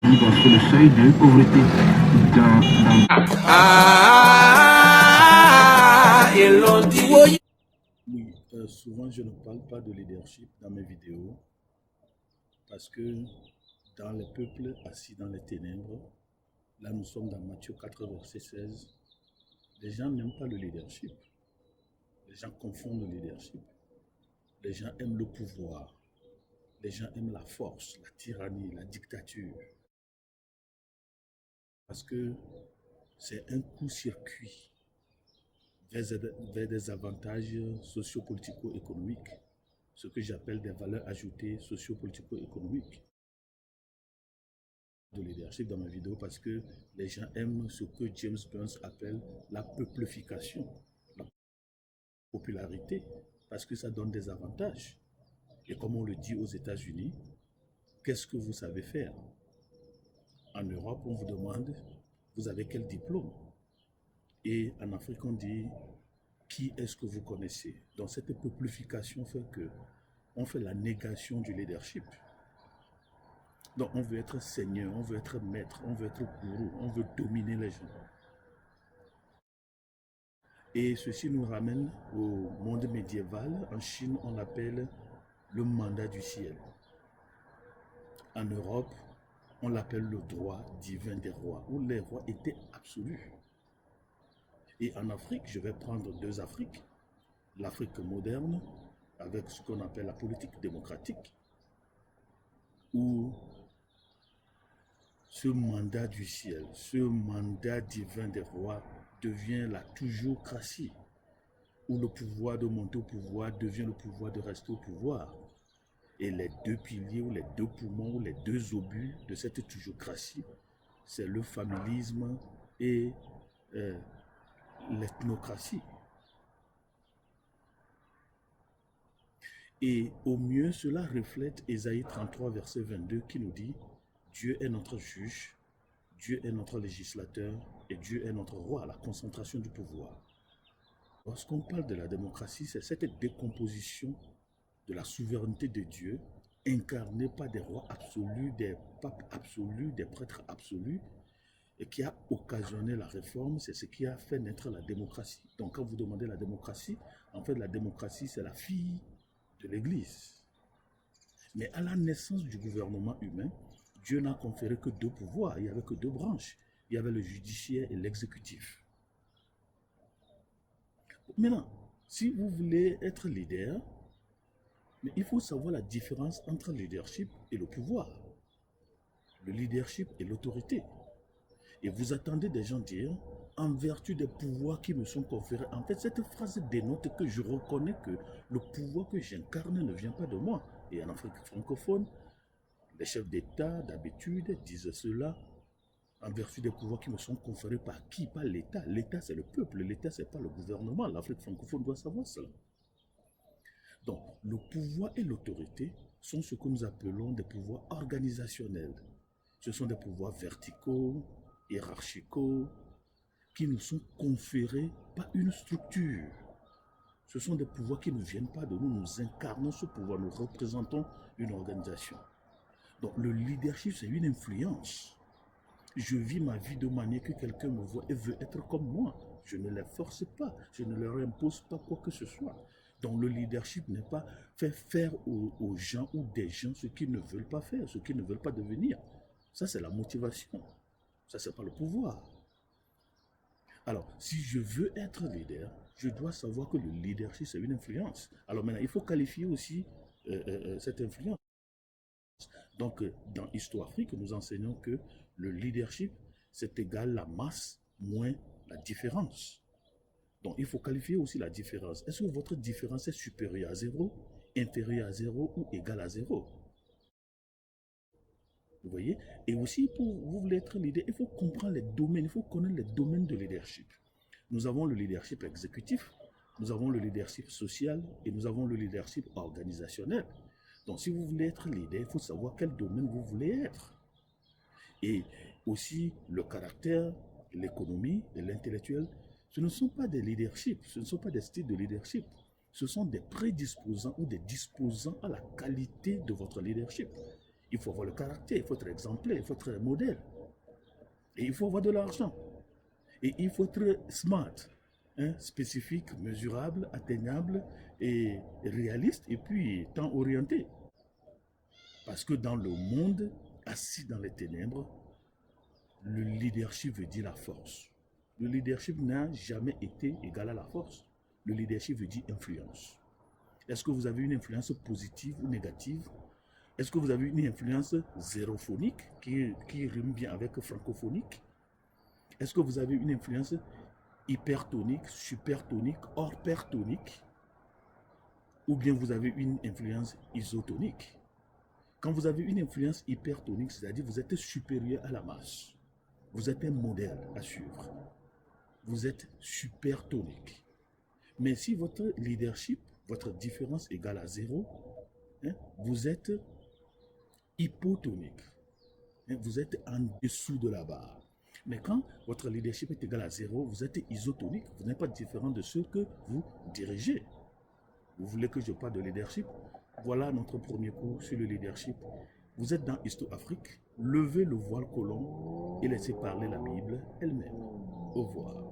Sous le seuil de pauvreté. Oui, souvent je ne parle pas de leadership dans mes vidéos parce que dans les peuples assis dans les ténèbres, là nous sommes dans Matthieu 4, verset 16, les gens n'aiment pas le leadership. Les gens confondent le leadership. Les gens aiment le pouvoir. Les gens aiment la force, la tyrannie, la dictature. Parce que c'est un coup-circuit vers des avantages socio-politico-économiques, ce que j'appelle des valeurs ajoutées socio-politico-économiques de leadership dans ma vidéo parce que les gens aiment ce que James Burns appelle la peuplification, la popularité, parce que ça donne des avantages. Et comme on le dit aux États-Unis, qu'est-ce que vous savez faire? En Europe, on vous demande, vous avez quel diplôme? Et en Afrique, on dit, qui est-ce que vous connaissez? Donc cette peuplification fait que on fait la négation du leadership. Donc on veut être seigneur, on veut être maître, on veut être gourou, on veut dominer les gens. Et ceci nous ramène au monde médiéval. En Chine, on l'appelle le mandat du ciel. En Europe, on l'appelle le droit divin des rois, où les rois étaient absolus. Et en Afrique, je vais prendre deux Afriques. L'Afrique moderne, avec ce qu'on appelle la politique démocratique, où ce mandat du ciel, ce mandat divin des rois devient la toujours-cratie, où le pouvoir de monter au pouvoir devient le pouvoir de rester au pouvoir. Et les deux piliers, ou les deux poumons, ou les deux obus de cette toujours-cratie, c'est le familisme et l'ethnocratie. Et au mieux, cela reflète Ésaïe 33, verset 22, qui nous dit « Dieu est notre juge, Dieu est notre législateur et Dieu est notre roi », la concentration du pouvoir. Lorsqu'on parle de la démocratie, c'est cette décomposition de la souveraineté de Dieu, incarnée par des rois absolus, des papes absolus, des prêtres absolus, et qui a occasionné la réforme, c'est ce qui a fait naître la démocratie. Donc quand vous demandez la démocratie, en fait la démocratie c'est la fille de l'Église. Mais à la naissance du gouvernement humain, Dieu n'a conféré que deux pouvoirs, il n'y avait que deux branches. Il y avait le judiciaire et l'exécutif. Maintenant, si vous voulez être leader, mais il faut savoir la différence entre le leadership et le pouvoir. Le leadership est l'autorité. Et vous attendez des gens dire, en vertu des pouvoirs qui me sont conférés. En fait, cette phrase dénote que je reconnais que le pouvoir que j'incarne ne vient pas de moi. Et en Afrique francophone, les chefs d'État, d'habitude, disent cela en vertu des pouvoirs qui me sont conférés par qui? Par l'État. L'État, c'est le peuple. L'État, ce n'est pas le gouvernement. L'Afrique francophone doit savoir cela. Donc, le pouvoir et l'autorité sont ce que nous appelons des pouvoirs organisationnels. Ce sont des pouvoirs verticaux, hiérarchicaux, qui nous sont conférés par une structure. Ce sont des pouvoirs qui ne viennent pas de nous, nous incarnons ce pouvoir, nous représentons une organisation. Donc le leadership, c'est une influence. Je vis ma vie de manière que quelqu'un me voit et veut être comme moi. Je ne les force pas, je ne leur impose pas quoi que ce soit. Donc le leadership n'est pas faire aux gens ou des gens ce qu'ils ne veulent pas faire, ce qu'ils ne veulent pas devenir. Ça, c'est la motivation. Ça, c'est pas le pouvoir. Alors, si je veux être leader, je dois savoir que le leadership, c'est une influence. Alors maintenant, il faut qualifier aussi cette influence. Donc, dans Histoire Afrique, nous enseignons que le leadership, c'est égal la masse moins la différence. Donc, il faut qualifier aussi la différence. Est-ce que votre différence est supérieure à 0, inférieure à 0 ou égale à 0? Vous voyez? Et aussi, pour vous voulez être leader, il faut comprendre les domaines, il faut connaître les domaines de leadership. Nous avons le leadership exécutif, nous avons le leadership social et nous avons le leadership organisationnel. Donc, si vous voulez être leader, il faut savoir quel domaine vous voulez être. Et aussi, le caractère, l'économie et l'intellectuel, ce ne sont pas des leaderships, ce ne sont pas des styles de leadership. Ce sont des prédisposants ou des disposants à la qualité de votre leadership. Il faut avoir le caractère, il faut être exemplaire, il faut être modèle. Et il faut avoir de l'argent. Et il faut être smart, hein, spécifique, mesurable, atteignable et réaliste et puis temps orienté. Parce que dans le monde assis dans les ténèbres, le leadership veut dire la force. Le leadership n'a jamais été égal à la force. Le leadership veut dire influence. Est-ce que vous avez une influence positive ou négative? Est-ce que vous avez une influence zérophonique qui rime bien avec francophonique? Est-ce que vous avez une influence hypertonique, supertonique, orpertonique? Ou bien vous avez une influence isotonique? Quand vous avez une influence hypertonique, c'est-à-dire vous êtes supérieur à la masse, vous êtes un modèle à suivre, vous êtes supertonique. Mais si votre leadership, votre différence égale à zéro, hein, vous êtes hypotonique. Hein, vous êtes en dessous de la barre. Mais quand votre leadership est égal à zéro, vous êtes isotonique, vous n'êtes pas différent de ceux que vous dirigez. Vous voulez que je parle de leadership? Voilà notre premier cours sur le leadership. Vous êtes dans Histo Afrique, levez le voile colon et laissez parler la Bible elle-même. Au revoir.